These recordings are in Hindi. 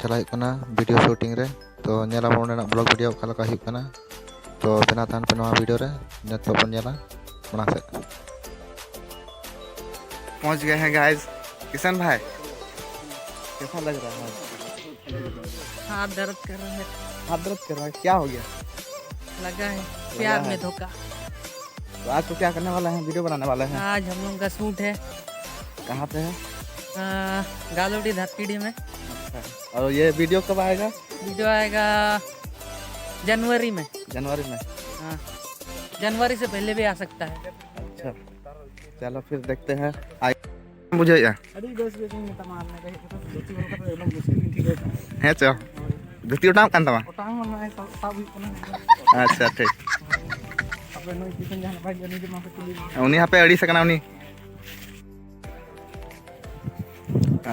चला वीडियो शूटिंग रे तो नेला ब्लॉग वीडियो का होना तो बना तहन पे वीडियो रे तो बन नेला बना से पहुंच गए हैं गाइस। किशन भाई कैसा लग रहा है? हाथ दर्द कर रहा है। हाथ दर्द कर रहा है, क्या हो गया? लगा है प्यार में धोखा। तो आज तो क्या करने वाला है? वीडियो बनाने वाला है। आज हम लोग का शूट है। कहाँ पे है? गालोटी धातकीडी में। अच्छा। और ये वीडियो कब आएगा? वीडियो आएगा जनवरी में। जनवरी में? हाँ, जनवरी से पहले भी आ सकता है। अच्छा चलो फिर देखते हैं। मुझे है चो धुती उठाम कान तमा। अच्छा ठीक उनी यहाँ पे अड़ी सकना उनी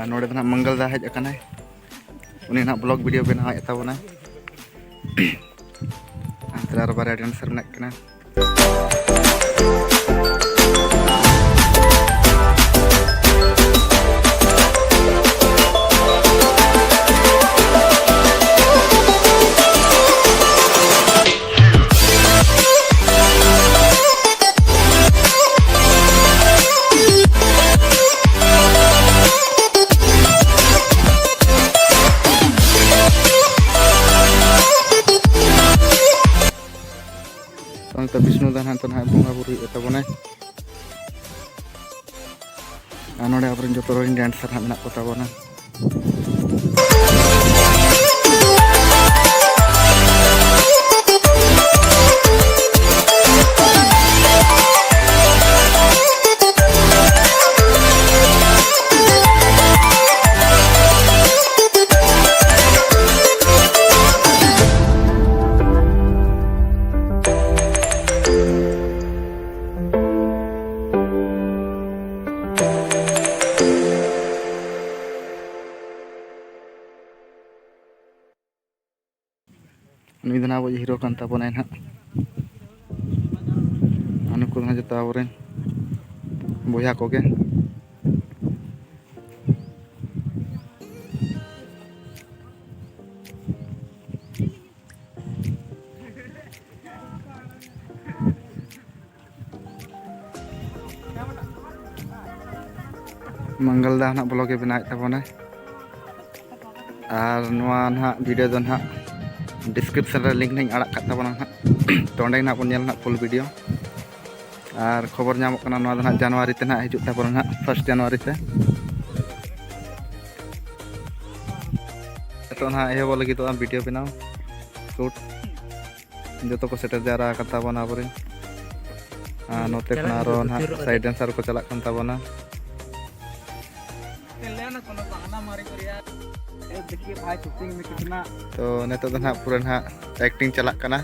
नोड़े तो मंगल दा हज अकना उनी ना ब्लॉग वीडियो बना ताबोना अंतरार बारे डांसर मेना कना। तो विष्णु दान तो ना बंगा बुरी तबना नोड़े अब जो डांसर मेना को तबना। अब हिरो कान ताबोना ना अनुको जो अब बया को मंगल दा ना ब्लॉग बना ताबोना और ना वीडियो दो ना डिस्क्रिप्शन रे लिंक नहीं आड़ा ताबोना तो अंडे ना बन ना फुल वीडियो और खबर नाम ना जनवरी ते ना हजू ताबोना 1 जनवरी ते तो ना एहब लगी तो वीडियो बनाओ शूट जो को सेटर जारा ताबोना अब नोते ना साइड डांसर को चला ताबोना। तो नेतो तो ना पूरा ना एक्टिंग चला कना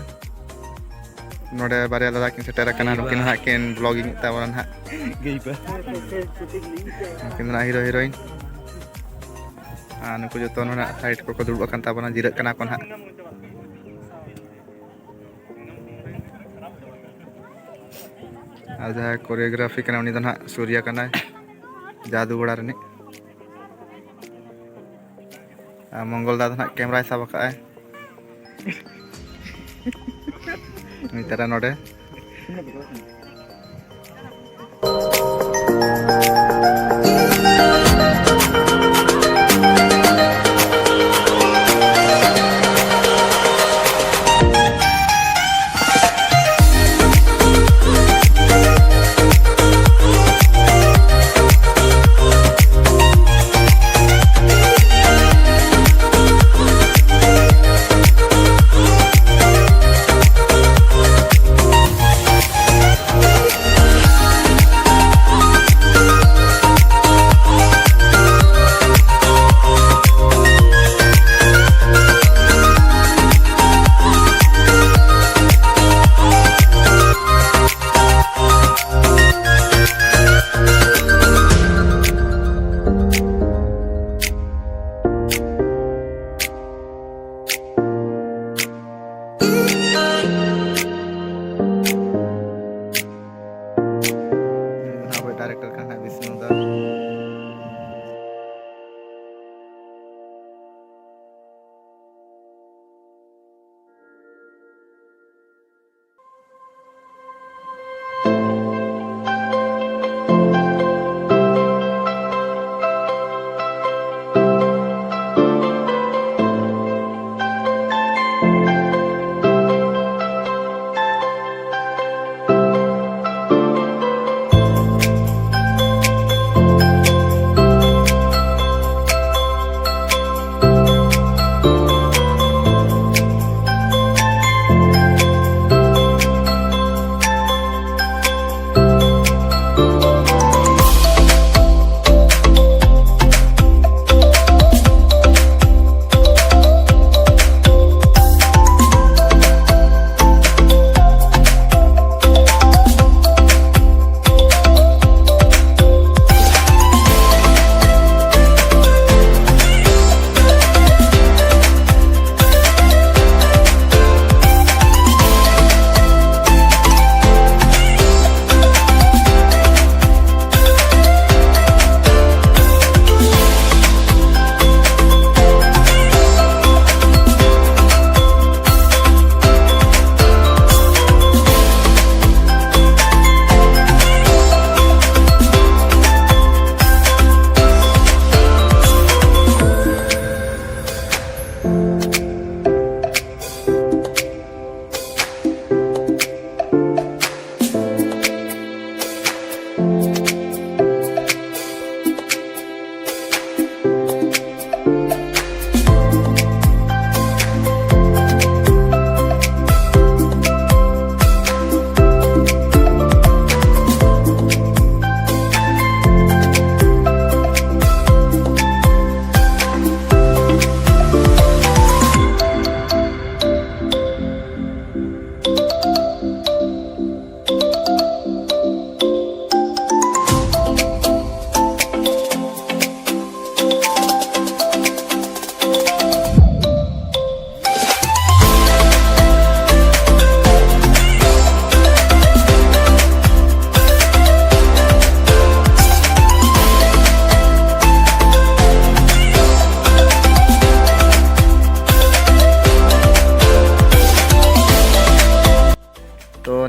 नोड़े बारे दादा किन सेटर कना नुकिन ना किन ब्लॉगिंग ताबोना ना किन ना हीरो हीरोइन नुको जो तो ना साइड को दुड़ब कान ताबोना जिरा कना को ना और जहाँ कोरियोग्राफी कना उनी तो ना सूर्या कना जादूगड़ा रे मंगल दादा ना कैमरा सब तरह नोड़े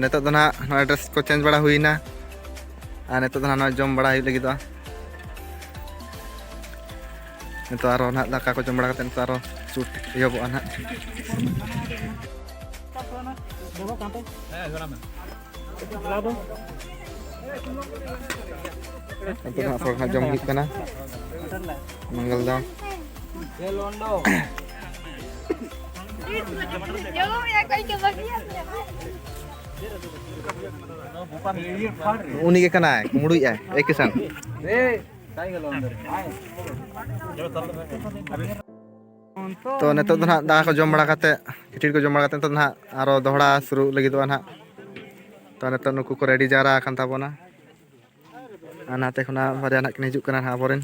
नितो तो ना ड्रेस को चेंज बड़ा हुईना और नितो तो ना जम बड़ा हुई लगी नितो आरो ना दाका को जम बड़ा करते नितो आरो शूट एहबोगा ना नितो ना फ्रॉक ना जम हुई कना मंगल दा उनी के कना है मुड़ुई है एक किसान तो नितो तो ना दाका को जम बड़ा करते खिचड़ी को जम बड़ा करते तो ना आरो दोहड़ा शुरू लगी तो ना तो नितो नुकु को रेडी जारा खान ताबोना नाते खुना बारिया ना किन हिजुक कना आबोरेन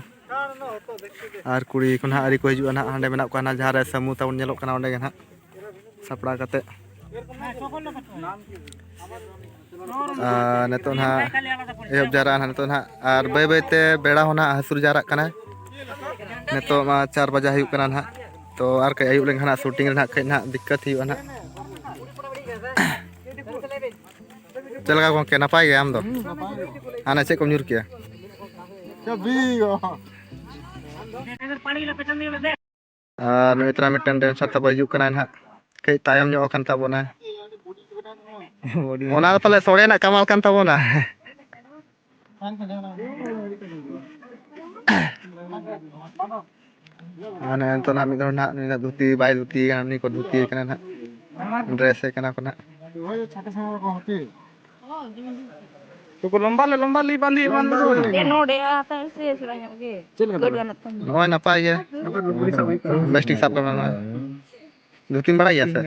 और कुड़ी को ना आरी को हिजुआ ना हांडे मेना को ना जहां रे समू ताबन नेलोक कना ओंडे ना सपड़ा करते नितो ना एहब जारा ना नितो ना और बाय बायते बेड़ा होना हसुर जारा कना नितो मा 4 बजे हुई कना ना तो और कई आयुब लेंगे ना शूटिंग ना कई ना दिक्कत हुई ना चलगा गोंके नपाय गया आम दो आना चेक को न्यूर किया मित्रा मिटन डेंस तब हिजुक कना ना कई तायम जो खान ताबोना ओना पले सोड़े ना कमाल कान ताबोना आने तो ना मिदो ना निना धुती बाय धुती गानी को धुती कना ना ड्रेस कना को ना तो लंबा ली बांधी नोडे आता से सलाया के गड़वा न तुम ओय नपाय गया बेस्टिक साफ करना धुती बड़ा या sir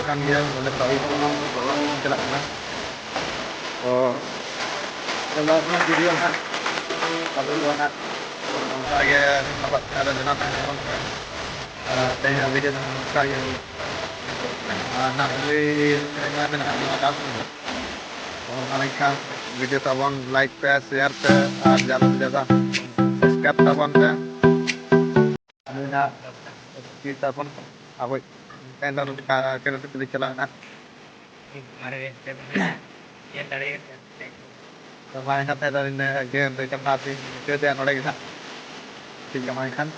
kan dia boleh tahu jelas kan. Oh, kalau video kan kalau buat lagi dapat ada jenap saya video saya nak beli dengan nak और हमेशा वीडियो तबन लाइक पे शेयर पे और ज़्यादा से ज़्यादा सब्सक्राइब तबन पे ना कि तबन अब चैनल का चैनल पे चला ना तो हमारे साथ है तो इन गेम पे चलना भी जो है नोड़े के साथ ठीक है हमारे खान